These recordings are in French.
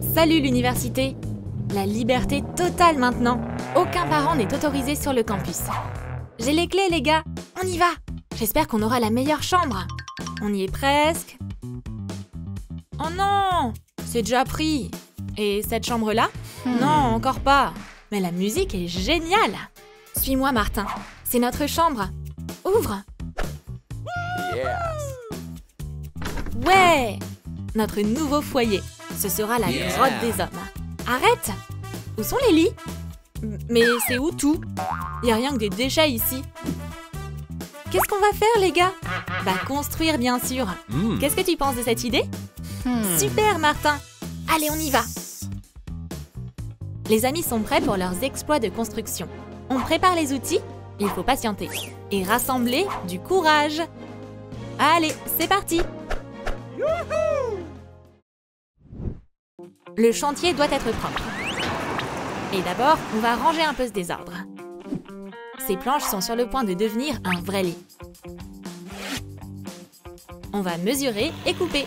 Salut l'université! La liberté totale maintenant. Aucun parent n'est autorisé sur le campus. J'ai les clés, les gars. On y va. J'espère qu'on aura la meilleure chambre. On y est presque. Oh non! C'est déjà pris. Et cette chambre-là? Non, encore pas. Mais la musique est géniale. Suis-moi, Martin. C'est notre chambre. Ouvre. Ouais! Notre nouveau foyer. Ce sera la grotte des hommes. Arrête! Où sont les lits? Mais c'est où tout? Y a rien que des déchets ici. Qu'est-ce qu'on va faire, les gars? Bah, construire, bien sûr. Qu'est-ce que tu penses de cette idée? Super, Martin! Allez, on y va! Les amis sont prêts pour leurs exploits de construction. On prépare les outils, il faut patienter. Et rassembler du courage. Allez, c'est parti! Le chantier doit être propre. Et d'abord, on va ranger un peu ce désordre. Ces planches sont sur le point de devenir un vrai lit. On va mesurer et couper.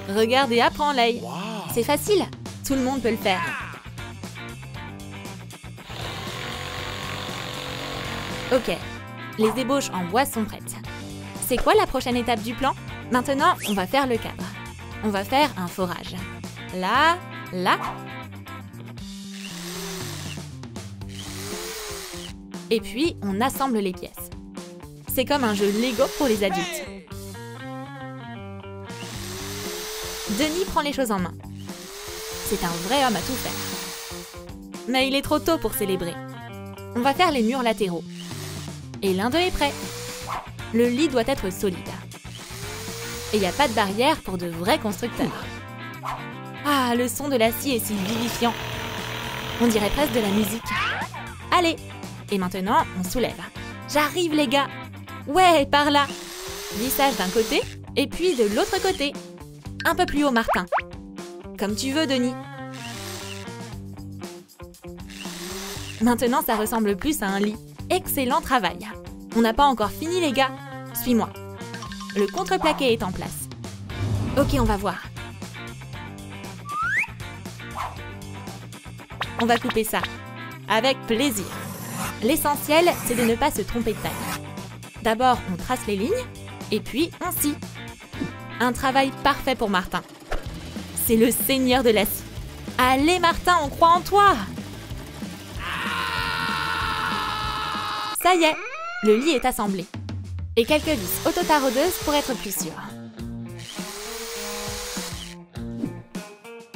Regarde et apprends, Lei. C'est facile, tout le monde peut le faire. Ok, les ébauches en bois sont prêtes. C'est quoi la prochaine étape du plan? Maintenant, on va faire le cadre. On va faire un forage. Là, là. Et puis, on assemble les pièces. C'est comme un jeu Lego pour les adultes. Denis prend les choses en main. C'est un vrai homme à tout faire. Mais il est trop tôt pour célébrer. On va faire les murs latéraux. Et l'un d'eux est prêt. Le lit doit être solide. Et il n'y a pas de barrière pour de vrais constructeurs. Ah, le son de l'acier est si vivifiant. On dirait presque de la musique. Allez! Et maintenant, on soulève. J'arrive, les gars! Ouais, par là! Vissage d'un côté, et puis de l'autre côté. Un peu plus haut, Martin. Comme tu veux, Denis. Maintenant, ça ressemble plus à un lit. Excellent travail! On n'a pas encore fini, les gars. Suis-moi. Le contreplaqué est en place. Ok, on va voir. On va couper ça. Avec plaisir. L'essentiel, c'est de ne pas se tromper de taille. D'abord, on trace les lignes, et puis on scie. Un travail parfait pour Martin. C'est le seigneur de la scie. Allez, Martin, on croit en toi! Ça y est, le lit est assemblé. Et quelques vis auto-taraudeuses pour être plus sûr.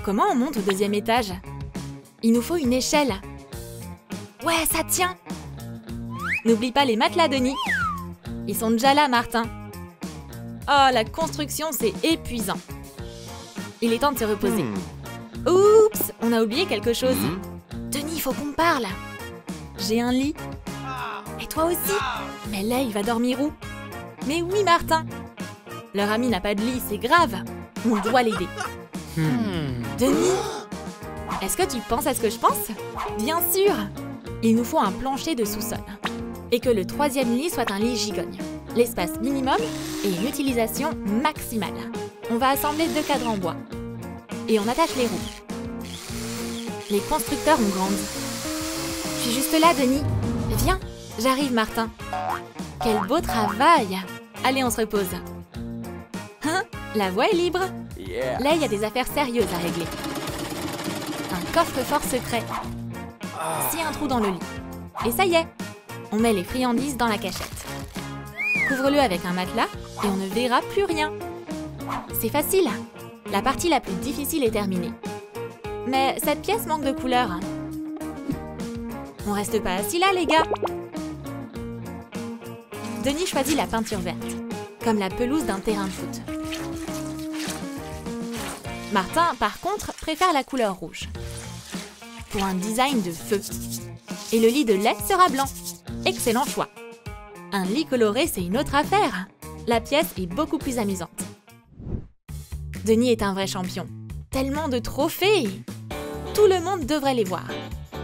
Comment on monte au deuxième étage? Il nous faut une échelle. Ouais, ça tient! N'oublie pas les matelas, Denis. Ils sont déjà là, Martin. Oh, la construction, c'est épuisant. Il est temps de se reposer. Oups, on a oublié quelque chose. Denis, il faut qu'on parle. J'ai un lit. Et toi aussi? Mais là, il va dormir où? Mais oui, Martin. Leur ami n'a pas de lit, c'est grave. On doit l'aider. Denis? Est-ce que tu penses à ce que je pense? Bien sûr! Il nous faut un plancher de sous-sol. Et que le troisième lit soit un lit gigogne. L'espace minimum et une utilisation maximale. On va assembler 2 cadres en bois. Et on attache les roues. Les constructeurs ont grandi. Je suis juste là, Denis. Viens, j'arrive, Martin. Quel beau travail! Allez, on se repose. Hein? La voie est libre. Là, il y a des affaires sérieuses à régler. Un coffre-fort secret. Scie un trou dans le lit. Et ça y est, on met les friandises dans la cachette. Couvre-le avec un matelas et on ne verra plus rien. C'est facile. La partie la plus difficile est terminée. Mais cette pièce manque de couleur. On reste pas assis là, les gars. Denis choisit la peinture verte, comme la pelouse d'un terrain de foot. Martin, par contre, préfère la couleur rouge. Pour un design de feu. Et le lit de lait sera blanc. Excellent choix. Un lit coloré, c'est une autre affaire. La pièce est beaucoup plus amusante. Denis est un vrai champion. Tellement de trophées! Tout le monde devrait les voir.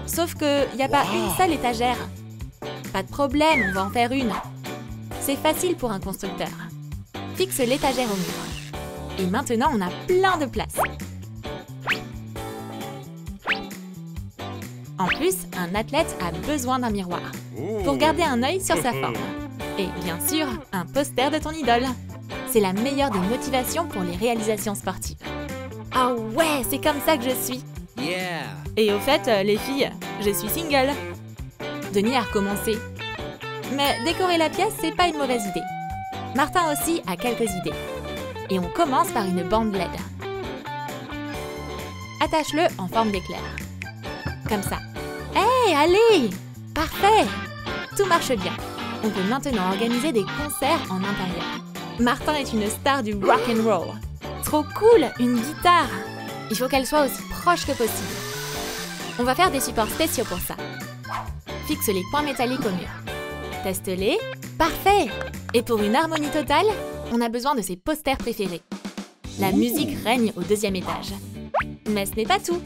Sauf qu'il n'y a pas une seule étagère. Pas de problème, on va en faire une. C'est facile pour un constructeur. Fixe l'étagère au mur. Et maintenant, on a plein de place. En plus, un athlète a besoin d'un miroir pour garder un œil sur sa forme. Et bien sûr, un poster de ton idole. C'est la meilleure des motivations pour les réalisations sportives. Ah ouais, c'est comme ça que je suis. Yeah. Et au fait, les filles, je suis single. Denis a recommencé. Mais décorer la pièce, c'est pas une mauvaise idée. Martin aussi a quelques idées. Et on commence par une bande LED. Attache-le en forme d'éclair. Comme ça. Hey, allez! Parfait! Tout marche bien. On peut maintenant organiser des concerts en intérieur. Martin est une star du rock and roll. Trop cool, une guitare! Il faut qu'elle soit aussi proche que possible. On va faire des supports spéciaux pour ça. Fixe les points métalliques au mur. Teste-les. Parfait! Et pour une harmonie totale, on a besoin de ses posters préférés. La musique règne au 2e étage. Mais ce n'est pas tout.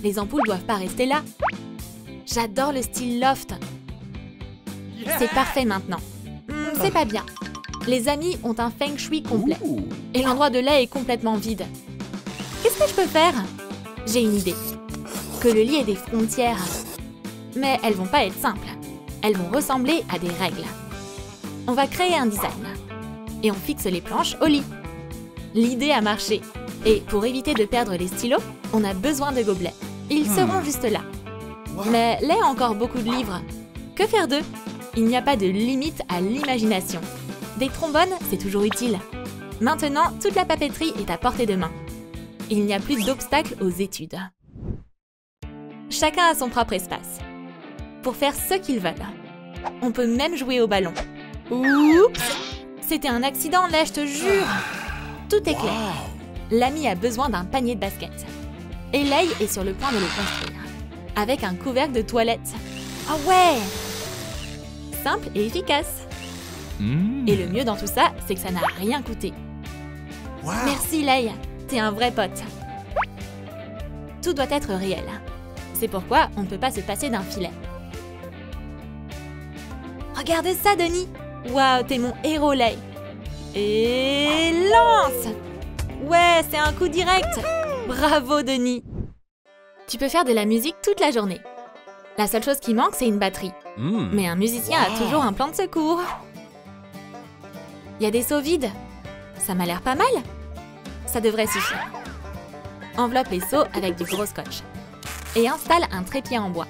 Les ampoules doivent pas rester là. J'adore le style loft. C'est parfait maintenant. C'est pas bien. Les amis ont un feng shui complet. Et l'endroit de lait est complètement vide. Qu'est-ce que je peux faire? J'ai une idée. Que le lit ait des frontières. Mais elles vont pas être simples. Elles vont ressembler à des règles. On va créer un design. Et on fixe les planches au lit. L'idée a marché. Et pour éviter de perdre les stylos, on a besoin de gobelets. Ils seront juste là. Mais Lay a encore beaucoup de livres. Que faire d'eux? Il n'y a pas de limite à l'imagination. Des trombones, c'est toujours utile. Maintenant, toute la papeterie est à portée de main. Il n'y a plus d'obstacles aux études. Chacun a son propre espace. Pour faire ce qu'ils veulent. On peut même jouer au ballon. Oups! C'était un accident, Lay, je te jure! Tout est clair. L'ami a besoin d'un panier de basket. Et Lay est sur le point de le construire. Avec un couvercle de toilette. Ah ouais! Simple et efficace. Et le mieux dans tout ça, c'est que ça n'a rien coûté. Merci Lay, t'es un vrai pote. Tout doit être réel. C'est pourquoi on ne peut pas se passer d'un filet. Regarde ça, Denis! Waouh, t'es mon héros, Lay. Et lance! Ouais, c'est un coup direct! Bravo, Denis! Tu peux faire de la musique toute la journée. La seule chose qui manque, c'est une batterie. Mais un musicien a toujours un plan de secours. Il y a des seaux vides. Ça m'a l'air pas mal. Ça devrait suffire. Enveloppe les seaux avec du gros scotch. Et installe un trépied en bois.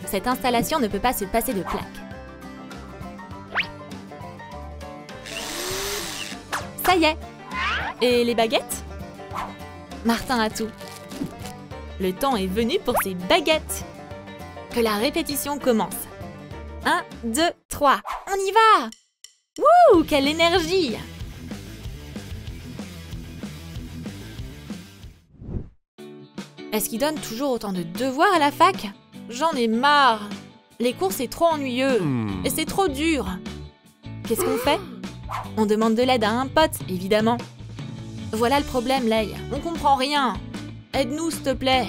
Cette installation ne peut pas se passer de plaques. Ça y est! Et les baguettes? Martin a tout. Le temps est venu pour ses baguettes. Que la répétition commence. 1, 2, 3. On y va! Wouh! Quelle énergie! Est-ce qu'il donne toujours autant de devoirs à la fac? J'en ai marre. Les cours, c'est trop ennuyeux. Et c'est trop dur. Qu'est-ce qu'on fait? On demande de l'aide à un pote, évidemment. Voilà le problème, Lay. On comprend rien. Aide-nous, s'il te plaît.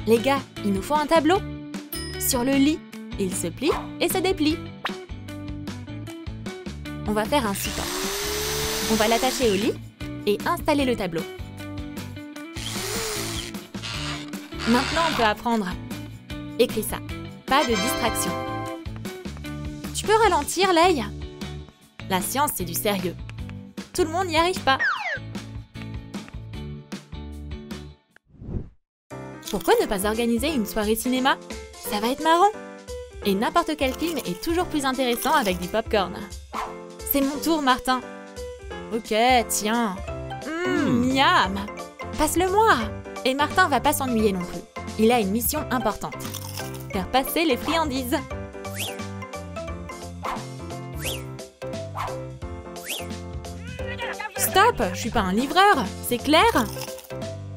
Les gars, il nous faut un tableau. Sur le lit, il se plie et se déplie. On va faire un support. On va l'attacher au lit et installer le tableau. Maintenant, on peut apprendre. Écris ça. Pas de distraction. Tu peux ralentir, Lay? La science, c'est du sérieux. Tout le monde n'y arrive pas. Pourquoi ne pas organiser une soirée cinéma? Ça va être marrant. Et n'importe quel film est toujours plus intéressant avec du popcorn. C'est mon tour, Martin. Ok, tiens. Miam. Passe-le-moi. Et Martin va pas s'ennuyer non plus. Il a une mission importante. Faire passer les friandises. Stop! Je suis pas un livreur, c'est clair?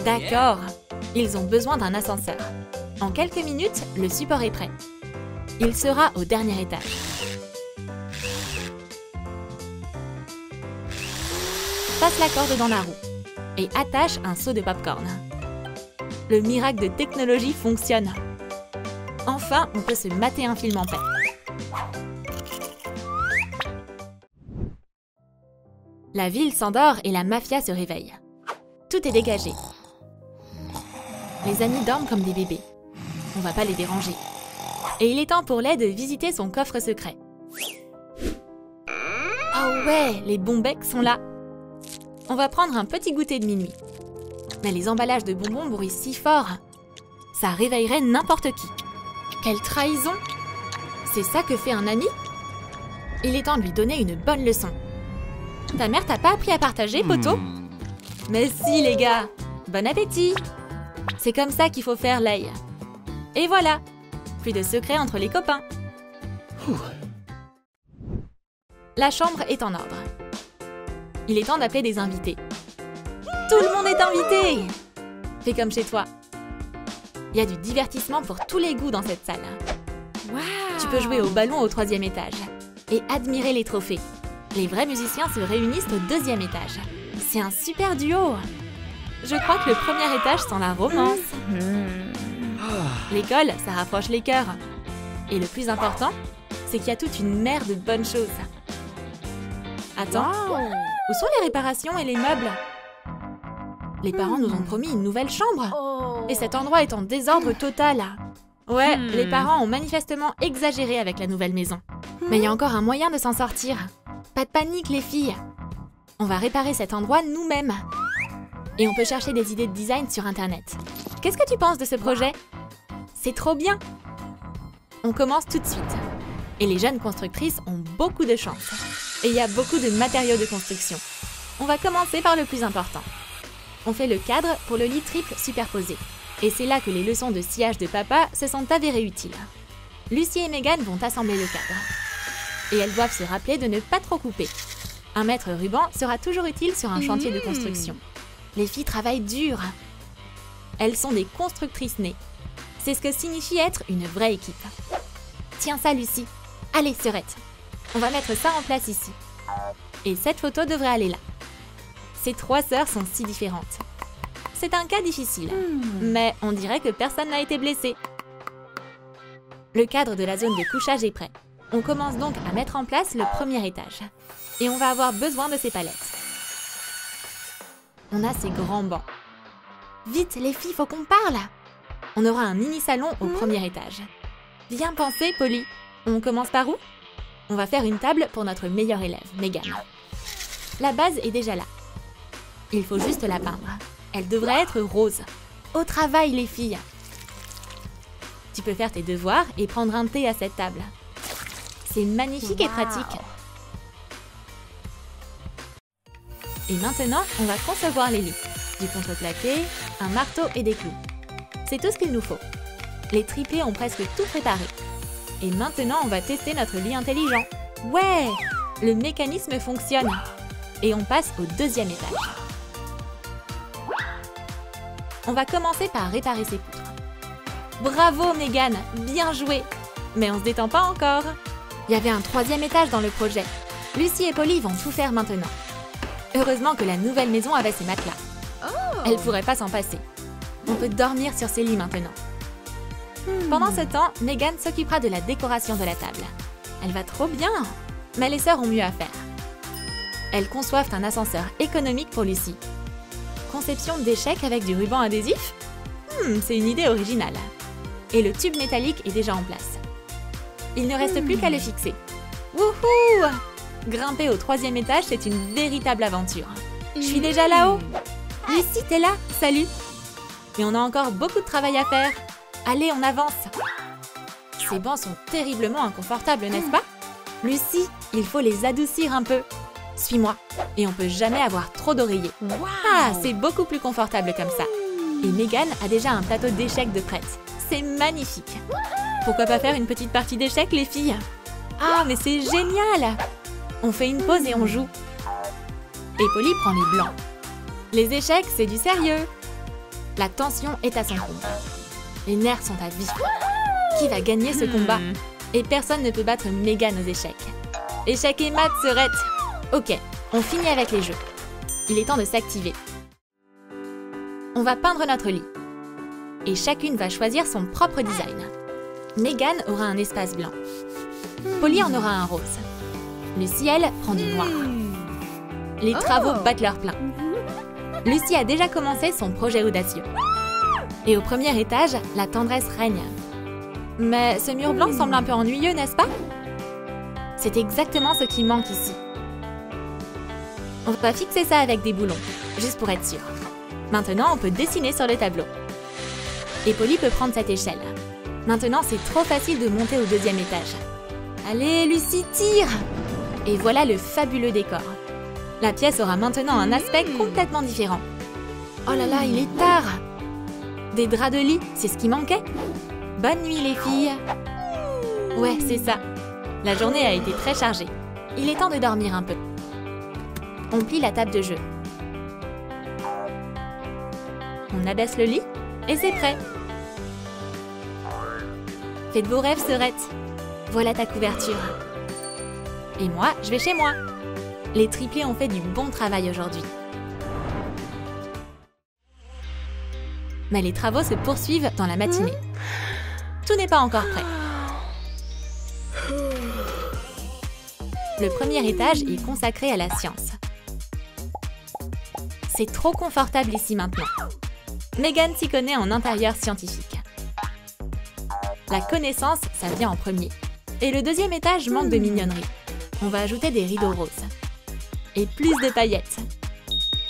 D'accord. Ils ont besoin d'un ascenseur. En quelques minutes, le support est prêt. Il sera au dernier étage. Passe la corde dans la roue et attache un seau de popcorn. Le miracle de technologie fonctionne. Enfin, on peut se mater un film en paix. La ville s'endort et la mafia se réveille. Tout est dégagé. Les amis dorment comme des bébés. On va pas les déranger. Et il est temps pour Lay de visiter son coffre secret. Oh ouais, les bons becs sont là. On va prendre un petit goûter de minuit. Mais les emballages de bonbons bruissent si fort. Ça réveillerait n'importe qui. Quelle trahison! C'est ça que fait un ami? Il est temps de lui donner une bonne leçon. Ta mère t'a pas appris à partager, poteau? Mais si, les gars! Bon appétit! C'est comme ça qu'il faut faire, Lay. Et voilà! Plus de secrets entre les copains. La chambre est en ordre. Il est temps d'appeler des invités. Tout le monde est invité! Fais comme chez toi. Il y a du divertissement pour tous les goûts dans cette salle. Wow. Tu peux jouer au ballon au 3e étage et admirer les trophées. Les vrais musiciens se réunissent au 2e étage. C'est un super duo. Je crois que le 1er étage sent la romance. L'école, ça rapproche les cœurs. Et le plus important, c'est qu'il y a toute une mer de bonnes choses. Attends, où sont les réparations et les meubles? Les parents nous ont promis une nouvelle chambre. Et cet endroit est en désordre total. Ouais, les parents ont manifestement exagéré avec la nouvelle maison. Mais il y a encore un moyen de s'en sortir. Pas de panique, les filles. On va réparer cet endroit nous-mêmes. Et on peut chercher des idées de design sur Internet. Qu'est-ce que tu penses de ce projet? C'est trop bien! On commence tout de suite. Et les jeunes constructrices ont beaucoup de chance. Et il y a beaucoup de matériaux de construction. On va commencer par le plus important. On fait le cadre pour le lit triple superposé. Et c'est là que les leçons de sciage de papa se sont avérées utiles. Lucy et Megan vont assembler le cadre. Et elles doivent se rappeler de ne pas trop couper. Un mètre ruban sera toujours utile sur un chantier de construction. Les filles travaillent dur. Elles sont des constructrices nées. C'est ce que signifie être une vraie équipe. Tiens ça, Lucy. Allez, Sœurette. On va mettre ça en place ici. Et cette photo devrait aller là. Ces 3 sœurs sont si différentes. C'est un cas difficile, mais on dirait que personne n'a été blessé. Le cadre de la zone de couchage est prêt. On commence donc à mettre en place le 1er étage. Et on va avoir besoin de ces palettes. On a ces grands bancs. Vite, les filles, faut qu'on parle! On aura un mini-salon au 1er étage. Bien pensé, Polly. On commence par où? On va faire une table pour notre meilleure élève, Megan. La base est déjà là. Il faut juste la peindre. Elle devrait être rose. Au travail, les filles! Tu peux faire tes devoirs et prendre un thé à cette table. C'est magnifique et pratique. Et maintenant, on va concevoir les lits. Du contreplaqué, un marteau et des clous. C'est tout ce qu'il nous faut. Les triplés ont presque tout préparé. Et maintenant, on va tester notre lit intelligent. Ouais! Le mécanisme fonctionne. Et on passe au 2e étage. On va commencer par réparer ces poutres. Bravo, Megan! Bien joué! Mais on se détend pas encore. Il y avait un 3e étage dans le projet. Lucy et Polly vont tout faire maintenant. Heureusement que la nouvelle maison avait ses matelas. Elle pourrait pas s'en passer. On peut dormir sur ces lits maintenant. Pendant ce temps, Megan s'occupera de la décoration de la table. Elle va trop bien! Mais les sœurs ont mieux à faire. Elles conçoivent un ascenseur économique pour Lucy. Conception d'échecs avec du ruban adhésif? C'est une idée originale. Et le tube métallique est déjà en place. Il ne reste plus qu'à le fixer. Wouhou! Grimper au 3e étage, c'est une véritable aventure. Je suis déjà là-haut. Lucy, t'es là? Salut! Mais on a encore beaucoup de travail à faire. Allez, on avance. Ces bancs sont terriblement inconfortables, n'est-ce pas? Lucy, il faut les adoucir un peu. Suis-moi. Et on peut jamais avoir trop d'oreillers. Ah, c'est beaucoup plus confortable comme ça. Et Megan a déjà un plateau d'échecs de prête. C'est magnifique. Pourquoi pas faire une petite partie d'échecs, les filles? Ah, mais c'est génial! On fait une pause et on joue. Et Polly prend les blancs. Les échecs, c'est du sérieux. La tension est à son comble. Les nerfs sont à vif. Qui va gagner ce combat? Et personne ne peut battre Megan aux échecs. Échecs et maths, Sœurette. Ok, on finit avec les jeux. Il est temps de s'activer. On va peindre notre lit. Et chacune va choisir son propre design. Megan aura un espace blanc. Polly en aura un rose. Lucy, elle, prend du noir. Les travaux battent leur plein. Lucie a déjà commencé son projet audacieux. Et au premier étage, la tendresse règne. Mais ce mur blanc semble un peu ennuyeux, n'est-ce pas? C'est exactement ce qui manque ici. On va fixer ça avec des boulons, juste pour être sûr. Maintenant, on peut dessiner sur le tableau. Et Polly peut prendre cette échelle. Maintenant, c'est trop facile de monter au deuxième étage. Allez, Lucie, tire! Et voilà le fabuleux décor. La pièce aura maintenant un aspect complètement différent. Oh là là, il est tard! Des draps de lit, c'est ce qui manquait? Bonne nuit, les filles! Ouais, c'est ça. La journée a été très chargée. Il est temps de dormir un peu. On plie la table de jeu. On abaisse le lit et c'est prêt. Faites vos rêves, sœurette. Voilà ta couverture. Et moi, je vais chez moi. Les triplés ont fait du bon travail aujourd'hui. Mais les travaux se poursuivent dans la matinée. Tout n'est pas encore prêt. Le premier étage est consacré à la science. C'est trop confortable ici maintenant. Megan s'y connaît en intérieur scientifique. La connaissance, ça vient en premier. Et le deuxième étage manque de mignonnerie. On va ajouter des rideaux roses. Et plus de paillettes.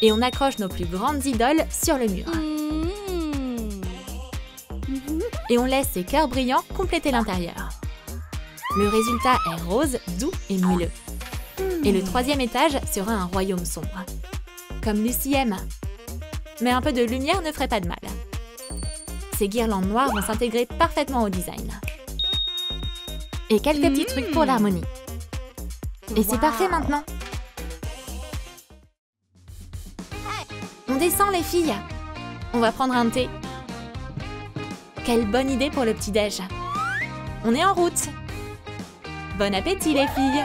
Et on accroche nos plus grandes idoles sur le mur. Et on laisse ces cœurs brillants compléter l'intérieur. Le résultat est rose, doux et moelleux. Et le troisième étage sera un royaume sombre. Comme Lucie aime. Mais un peu de lumière ne ferait pas de mal. Ces guirlandes noires vont s'intégrer parfaitement au design. Et quelques petits trucs pour l'harmonie. Et c'est parfait maintenant. On descend, les filles. On va prendre un thé. Quelle bonne idée pour le petit-déj. On est en route. Bon appétit, les filles.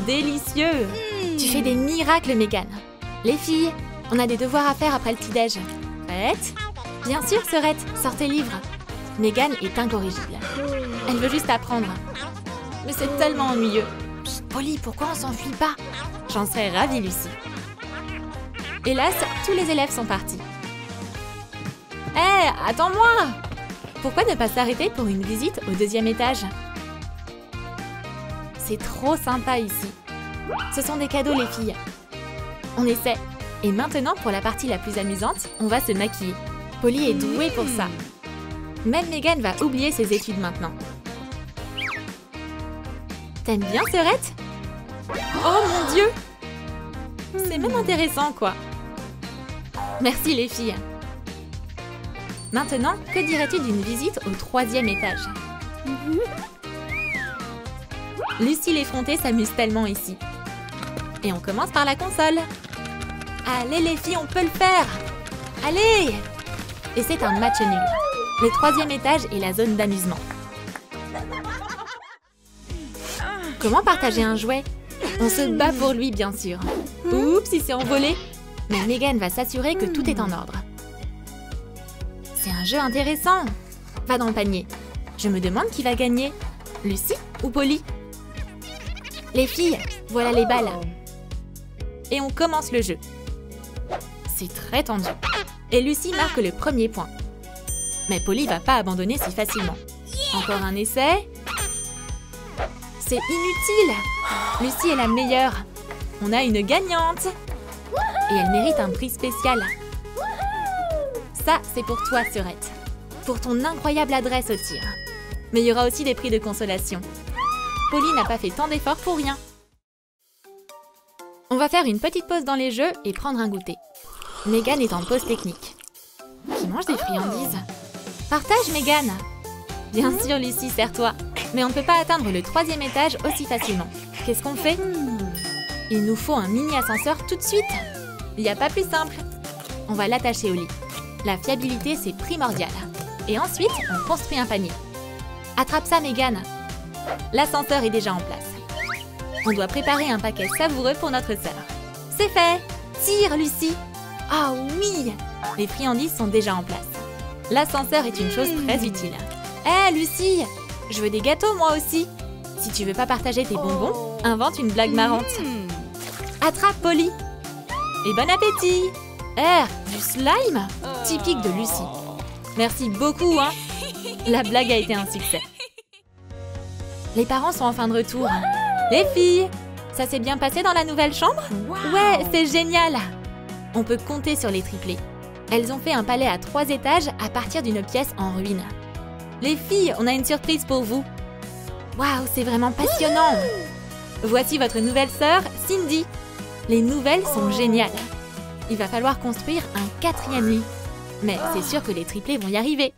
Délicieux. Tu fais des miracles, Megan. Les filles, on a des devoirs à faire après le petit-déj. Prête? Bien sûr, sœurette, sortez livre. Megan est incorrigible. Elle veut juste apprendre. Mais c'est tellement ennuyeux. Psst, Polly, pourquoi on s'enfuit pas? J'en serais ravie, Lucie. Hélas, tous les élèves sont partis. Hé, attends-moi! Pourquoi ne pas s'arrêter pour une visite au deuxième étage? C'est trop sympa ici. Ce sont des cadeaux, les filles. On essaie. Et maintenant, pour la partie la plus amusante, on va se maquiller. Polly est douée pour ça. Même Megan va oublier ses études maintenant. T'aimes bien, sœurette? Oh mon Dieu! C'est même intéressant, quoi. Merci, les filles. Maintenant, que dirais-tu d'une visite au troisième étage? Lucie l'effrontée s'amuse tellement ici. Et on commence par la console. Allez, les filles, on peut le faire! Allez! Et c'est un match nul. Le troisième étage est la zone d'amusement. Comment partager un jouet? On se bat pour lui, bien sûr. Oups, il s'est envolé. Mais Megan va s'assurer que tout est en ordre. C'est un jeu intéressant. Va dans le panier. Je me demande qui va gagner. Lucie ou Polly? Les filles, voilà les balles. Et on commence le jeu. C'est très tendu. Et Lucie marque le premier point. Mais Polly va pas abandonner si facilement. Encore un essai. C'est inutile. Lucie est la meilleure. On a une gagnante. Et elle mérite un prix spécial. Ça, c'est pour toi, sœurette. Pour ton incroyable adresse au tir. Mais il y aura aussi des prix de consolation. Polly n'a pas fait tant d'efforts pour rien. On va faire une petite pause dans les jeux et prendre un goûter. Megan est en pause technique. Qui mange des friandises? Partage, Megan. Bien sûr, Lucie, serre-toi. Mais on ne peut pas atteindre le troisième étage aussi facilement. Qu'est-ce qu'on fait? Il nous faut un mini ascenseur tout de suite. Il n'y a pas plus simple. On va l'attacher au lit. La fiabilité, c'est primordial. Et ensuite, on construit un panier. Attrape ça, Megan. L'ascenseur est déjà en place. On doit préparer un paquet savoureux pour notre sœur. C'est fait! Tire, Lucie! Ah oui! Les friandises sont déjà en place. L'ascenseur est une chose très utile. Hé, Lucie! Je veux des gâteaux, moi aussi! Si tu veux pas partager tes bonbons, invente une blague marrante. Attrape, Polly. Et bon appétit. Du slime? Typique de Lucie. Merci beaucoup, hein. La blague a été un succès. Les parents sont enfin de retour. Les filles, ça s'est bien passé dans la nouvelle chambre? Ouais, c'est génial. On peut compter sur les triplés. Elles ont fait un palais à 3 étages à partir d'une pièce en ruine. Les filles, on a une surprise pour vous. Waouh, c'est vraiment passionnant. Voici votre nouvelle sœur, Cindy. Les nouvelles sont géniales. Il va falloir construire un 4e lit. Mais c'est sûr que les triplés vont y arriver.